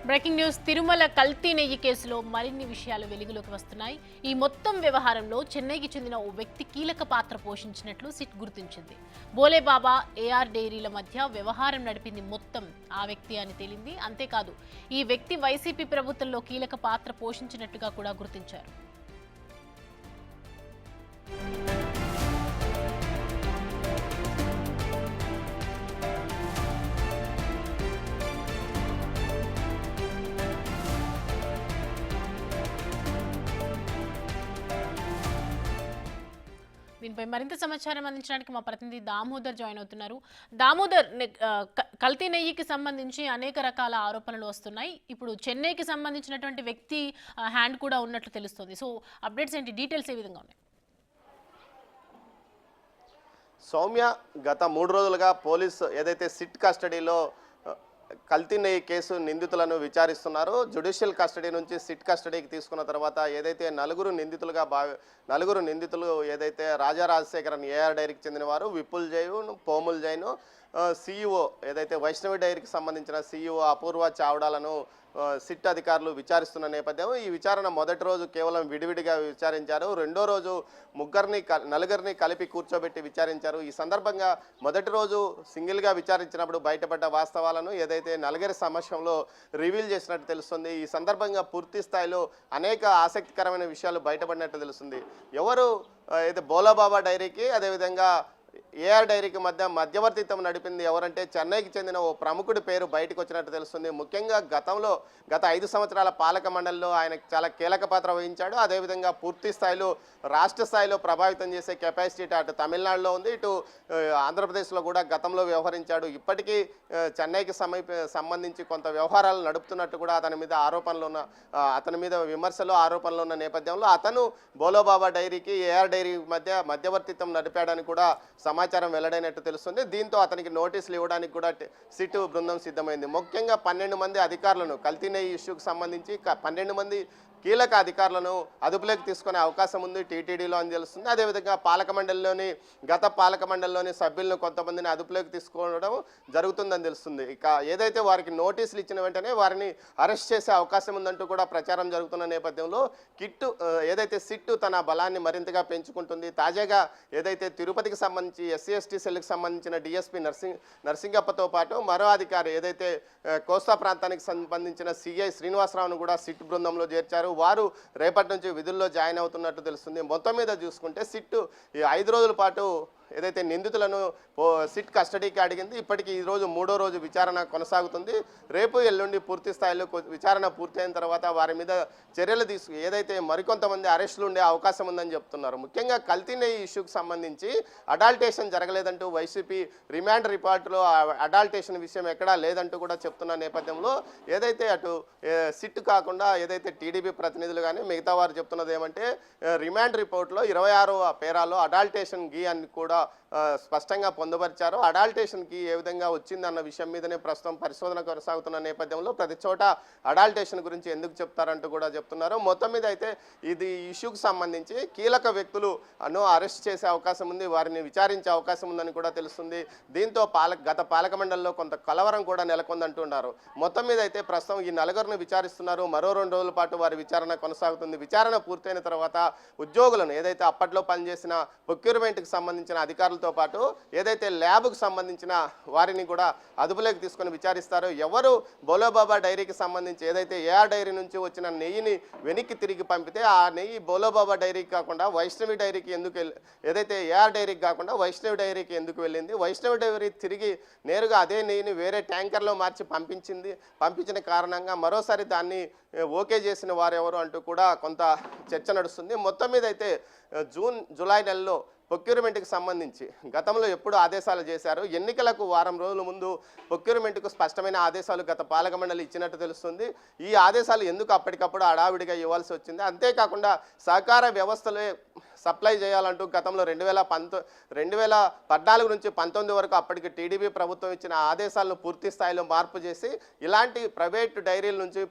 Breaking news Tirumala కల్తీ నెయ్యి కేసులో మరిన్ని విషయాలు వెలుగులోకి వస్తున్నాయి. ఈ మొత్తం వ్యవహారంలో చెన్నైకి చెందిన ఓ వ్యక్తి కీలక పాత్ర పోషించినట్లు సిట్ గుర్తించింది. బోలేబాబా ఏఆర్ డైరీల మధ్య వ్యవహారం నడిపింది మొత్తం ఆ వ్యక్తి అని తేలింది. అంతేకాదు ఈ వ్యక్తి వైసీపీ ప్రభుత్వంలో కీలక పాత్ర పోషించినట్టుగా కూడా గుర్తించారు. దీనిపై మరింత సమాచారం అందించడానికి మా ప్రతినిధి దామోదర్ జాయిన్ అవుతున్నారు. దామోదర్, కల్తీ నెయ్యికి సంబంధించి అనేక రకాల ఆరోపణలు వస్తున్నాయి. ఇప్పుడు చెన్నైకి సంబంధించినటువంటి వ్యక్తి హ్యాండ్ కూడా ఉన్నట్లు తెలుస్తుంది. సో అప్డేట్స్ ఏంటి, డీటెయిల్స్ ఏ విధంగా ఉన్నాయి? సౌమ్య, గత 3 రోజులుగా పోలీసు ఏదైతే సిట్ కస్టడీలో కల్తీ నెయ్యి కేసు నిందితులను విచారిస్తున్నారు. జ్యుడిషియల్ కస్టడీ నుంచి సిట్ కస్టడీకి తీసుకున్న తర్వాత ఏదైతే నలుగురు నిందితులు ఏదైతే రాజా రాజశేఖరన్ ఏఆర్ డైరీకి చెందిన వారు, విపుల్ జైన్, పోముల్ జైన్, సిఇఓ ఏదైతే వైష్ణవి డైరీకి సంబంధించిన సిఇఓ అపూర్వ చావడాలను సిట్ అధికారులు విచారిస్తున్న నేపథ్యం. ఈ విచారణ మొదటి రోజు కేవలం విడివిడిగా విచారించారు. రెండో రోజు నలుగురిని కలిపి కూర్చోబెట్టి విచారించారు. ఈ సందర్భంగా మొదటి రోజు సింగిల్గా విచారించినప్పుడు బయటపడ్డ వాస్తవాలను ఏదైతే నలుగురి సమక్షంలో రివీల్ చేసినట్టు తెలుస్తుంది. ఈ సందర్భంగా పూర్తి స్థాయిలో అనేక ఆసక్తికరమైన విషయాలు బయటపడినట్టు తెలుస్తుంది. ఎవరు అయితే బోలాబాబా డైరీకి అదేవిధంగా ఏఆర్ డైరీకి మధ్యవర్తిత్వం నడిపింది ఎవరంటే చెన్నైకి చెందిన ఓ ప్రముఖుడి పేరు బయటకు వచ్చినట్టు తెలుస్తుంది. ముఖ్యంగా గత 5 సంవత్సరాల పాలక మండలిలో ఆయన చాలా కీలక పాత్ర వహించాడు. అదేవిధంగా పూర్తి స్థాయిలో రాష్ట్ర స్థాయిలో ప్రభావితం చేసే కెపాసిటీ అటు తమిళనాడులో ఉంది, ఇటు ఆంధ్రప్రదేశ్లో కూడా గతంలో వ్యవహరించాడు. ఇప్పటికీ చెన్నైకి సంబంధించి కొంత వ్యవహారాలు నడుపుతున్నట్టు కూడా అతని మీద విమర్శలు ఆరోపణలు ఉన్న నేపథ్యంలో అతను బోలోబాబా డైరీకి ఏఆర్ డైరీ మధ్యవర్తిత్వం నడిపాడని కూడా సమాచారం వెల్లడైనట్టు తెలుస్తుంది. దీంతో అతనికి నోటీసులు ఇవ్వడానికి కూడా సిట్ బృందం సిద్ధమైంది. ముఖ్యంగా 12 మంది అధికారులను కల్తీ నెయ్యి ఇష్యూకి సంబంధించి 12 మంది కీలక అధికారులను అదుపులోకి తీసుకునే అవకాశం ఉంది టీటీడీలో అని తెలుస్తుంది. అదేవిధంగా గత పాలక మండలిలోని సభ్యులను కొంతమందిని అదుపులోకి తీసుకోవడం జరుగుతుందని తెలుస్తుంది. ఇక ఏదైతే వారికి నోటీసులు ఇచ్చిన వెంటనే వారిని అరెస్ట్ చేసే అవకాశం ఉందంటూ కూడా ప్రచారం జరుగుతున్న నేపథ్యంలో ఏదైతే సిట్ తన బలాన్ని మరింతగా పెంచుకుంటుంది. తాజాగా ఏదైతే తిరుపతికి సంబంధించి ఎస్సీ/ఎస్టీ సెల్కి సంబంధించిన డిఎస్పీ నర్సింగప్పతో పాటు మరో అధికారి ఏదైతే కోస్తా ప్రాంతానికి సంబంధించిన సిఐ శ్రీనివాసరావును కూడా సిట్ బృందంలో చేర్చారు. వారు రేపటి నుంచి విధుల్లో జాయిన్ అవుతున్నట్టు తెలుస్తుంది. మొత్తం మీద చూసుకుంటే సిట్ ఈ 5 రోజుల పాటు ఏదైతే నిందితులను సిట్ కస్టడీకి అడిగింది. ఇప్పటికీ ఈరోజు 3వ రోజు విచారణ కొనసాగుతుంది. రేపు ఎల్లుండి పూర్తి స్థాయిలో విచారణ పూర్తయిన తర్వాత వారి మీద చర్యలు ఏదైతే మరికొంతమంది అరెస్టులు ఉండే అవకాశం ఉందని చెప్తున్నారు. ముఖ్యంగా కల్తీ నెయ్యి ఇష్యూకి సంబంధించి అడాల్టేషన్ జరగలేదంటూ వైసీపీ రిమాండ్ రిపోర్టులో అడాల్టేషన్ విషయం ఎక్కడా లేదంటూ కూడా చెప్తున్న నేపథ్యంలో ఏదైతే అటు సిట్ కాకుండా ఏదైతే టీడీపీ ప్రతినిధులు కానీ మిగతా వారు చెప్తున్నది ఏమంటే రిమాండ్ రిపోర్ట్లో 26వ పేరాలో అడాల్టేషన్ ఘీ అని కూడా స్పష్టంగా పొందుపరిచారు. అడాల్టేషన్కి ఏ విధంగా వచ్చిందన్న విషయం మీదనే ప్రస్తుతం పరిశోధన కొనసాగుతున్న నేపథ్యంలో ప్రతి చోట అడాల్టేషన్ గురించి ఎందుకు చెప్తారంటూ కూడా చెప్తున్నారు. మొత్తం మీద అయితే ఇది ఇష్యూకి సంబంధించి కీలక వ్యక్తులను అరెస్ట్ చేసే అవకాశం ఉంది, వారిని విచారించే అవకాశం ఉందని కూడా తెలుస్తుంది. దీంతో గత పాలక మండలిలో కొంత కలవరం కూడా నెలకొందంటున్నారు. మొత్తం మీద అయితే ప్రస్తుతం ఈ నలుగురిని విచారిస్తున్నారు. మరో 2 రోజుల పాటు వారి విచారణ కొనసాగుతుంది. విచారణ పూర్తయిన తర్వాత ఉద్యోగులను ఏదైతే అప్పట్లో పనిచేసిన ప్రొక్యూర్మెంట్కి సంబంధించిన అధికారులతో పాటు ఏదైతే ల్యాబ్కు సంబంధించిన వారిని కూడా అదుపులోకి తీసుకొని విచారిస్తారో ఎవరు బోలోబాబా డైరీకి సంబంధించి ఏదైతే ఏఆర్ డైరీ నుంచి వచ్చిన నెయ్యిని వెనక్కి తిరిగి పంపితే ఆ నెయ్యి బోలోబాబా డైరీకి కాకుండా వైష్ణవి డైరీకి ఏదైతే ఏఆర్ డైరీకి కాకుండా వైష్ణవి డైరీకి ఎందుకు వెళ్ళింది, వైష్ణవి డైరీ తిరిగి నేరుగా అదే నెయ్యిని వేరే ట్యాంకర్లో మార్చి పంపించిన కారణంగా మరోసారి దాన్ని ఓకే చేసిన వారెవరు అంటూ కూడా కొంత చర్చ నడుస్తుంది. మొత్తం మీద అయితే జూలై నెలలో ప్రొక్యూర్మెంట్కి సంబంధించి గతంలో ఎప్పుడు ఆదేశాలు చేశారు, ఎన్నికలకు వారం రోజుల ముందు ప్రొక్యూర్మెంట్కు స్పష్టమైన ఆదేశాలు గత పాలక మండలి ఇచ్చినట్టు తెలుస్తుంది. ఈ ఆదేశాలు ఎందుకు అప్పటికప్పుడు హడావిడిగా ఇవ్వాల్సి వచ్చింది? అంతేకాకుండా సహకార వ్యవస్థలే సప్లై చేయాలంటూ గతంలో 2014 నుంచి 19 వరకు అప్పటికి టీడీపీ ప్రభుత్వం ఇచ్చిన ఆదేశాలను పూర్తి స్థాయిలో మార్పు చేసి ఇలాంటి ప్రైవేటు డైరీల నుంచి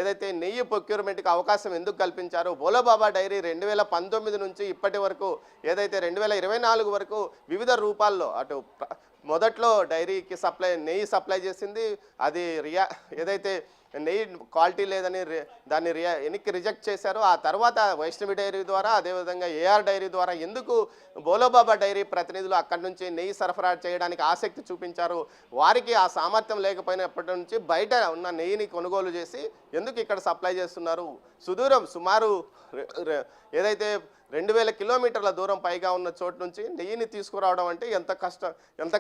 ఏదైతే నెయ్యి ప్రొక్యూర్మెంట్కి అవకాశం ఎందుకు కల్పించారు? బోలోబాబా డైరీ 2019 నుంచి ఇప్పటి వరకు ఏదైతే 2024 వరకు వివిధ రూపాల్లో అటు మొదట్లో డైరీకి నెయ్యి సప్లై చేసింది, అది ఏదైతే నెయ్యి క్వాలిటీ లేదని దాన్ని వెనక్కి రిజెక్ట్ చేశారు. ఆ తర్వాత వైష్ణవి డైరీ ద్వారా అదేవిధంగా ఏఆర్ డైరీ ద్వారా ఎందుకు బోలోబాబా డైరీ ప్రతినిధులు అక్కడి నుంచి నెయ్యి సరఫరా చేయడానికి ఆసక్తి చూపించారు? వారికి ఆ సామర్థ్యం లేకపోయినప్పటి నుంచి బయట ఉన్న నెయ్యిని కొనుగోలు చేసి ఎందుకు ఇక్కడ సప్లై చేస్తున్నారు? సుమారు ఏదైతే 2000 కిలోమీటర్ల దూరం పైగా ఉన్న చోటు నుంచి నెయ్యిని తీసుకురావడం అంటే ఎంత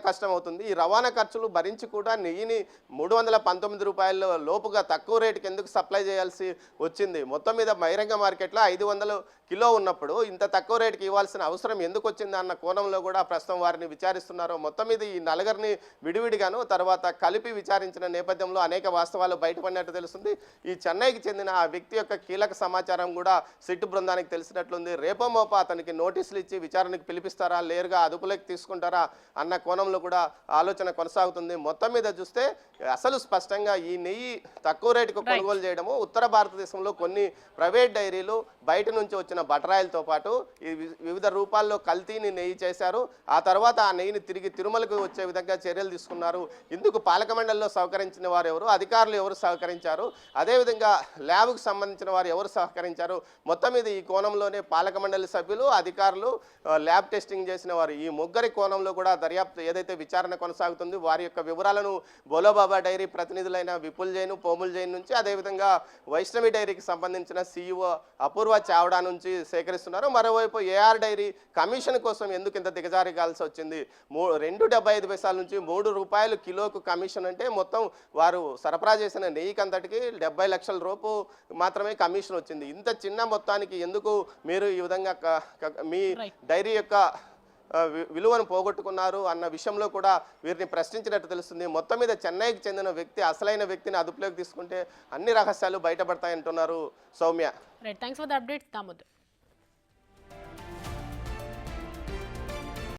కష్టం అవుతుంది. ఈ రవాణా ఖర్చులు భరించి కూడా నెయ్యిని 319 రూపాయల లోపుగా తక్కువ రేటుకి ఎందుకు సప్లై చేయాల్సి వచ్చింది? మొత్తం మీద బహిరంగ మార్కెట్లో 500 కిలో ఉన్నప్పుడు ఇంత తక్కువ రేటుకి ఇవ్వాల్సిన అవసరం ఎందుకు వచ్చింది అన్న కోణంలో కూడా ప్రస్తుతం వారిని విచారిస్తున్నారు. మొత్తం మీద ఈ నలుగురిని విడివిడిగాను తర్వాత కలిపి విచారించిన నేపథ్యంలో అనేక వాస్తవాలు బయటపడినట్టు తెలుస్తుంది. ఈ చెన్నైకి చెందిన ఆ వ్యక్తి యొక్క కీలక సమాచారం కూడా సిట్ బృందానికి తెలిసినట్లుంది. రేపమోపా అతనికి నోటీసులు ఇచ్చి విచారణకు పిలిపిస్తారా, లేరుగా అదుపులోకి తీసుకుంటారా అన్న కోణంలో కూడా ఆలోచన కొనసాగుతుంది. మొత్తం మీద చూస్తే అసలు స్పష్టంగా ఈ నెయ్యి తక్కువ రేటుకు కొనుగోలు చేయడము ఉత్తర భారతదేశంలో కొన్ని ప్రైవేట్ డైరీలు బయట నుంచి వచ్చిన బటరాయిలతో పాటు ఈ వివిధ రూపాల్లో కల్తీని నెయ్యి చేశారు. ఆ తర్వాత ఆ నెయ్యిని తిరిగి తిరుమలకు వచ్చే విధంగా చర్యలు తీసుకున్నారు. ఇందుకు పాలక మండలిలో సహకరించిన వారు ఎవరు, అధికారులు ఎవరు సహకరించారు, అదేవిధంగా ల్యాబ్కు సంబంధించిన వారు ఎవరు సహకరించారు? మొత్తం మీద ఈ కోణంలోనే పాలక మండలి సభ్యులు, అధికారులు, ల్యాబ్ టెస్టింగ్ చేసిన వారు ఈ ముగ్గురి కోణంలో కూడా దర్యాప్తు ఏదైతే విచారణ కొనసాగుతుంది వారి యొక్క వివరాలను బోలోబాబా డైరీ ప్రతినిధులైన విపుల్ జైన్, పోముల్ జైన్ నుంచి అదేవిధంగా వైష్ణవి డైరీకి సంబంధించిన CEO అపూర్వ చావడా నుంచి సేకరిస్తున్నారు. మరోవైపు ఏఆర్ డైరీ కమిషన్ కోసం ఎందుకు ఇంత దిగజారిగాల్సి వచ్చింది? 2.75 పైసల నుంచి 3 రూపాయలు కిలోకు కమిషన్ అంటే మొత్తం వారు సరఫరా చేసిన నెయ్యికంతటికి 70 లక్షల రూపు మాత్రమే కమిషన్ వచ్చింది. ఇంత చిన్న మొత్తానికి ఎందుకు మీరు ఈ విధంగా మీ డైరీ యొక్క విలువను పోగొట్టుకున్నారు అన్న విషయంలో కూడా వీరిని ప్రశ్నించినట్టు తెలుస్తుంది. మొత్తం మీద చెన్నైకి చెందిన వ్యక్తి అసలైన వ్యక్తిని అదుపులోకి తీసుకుంటే అన్ని రహస్యాలు బయటపడతాయంటున్నారు Soumya. Right, thanks for the updates Damodar.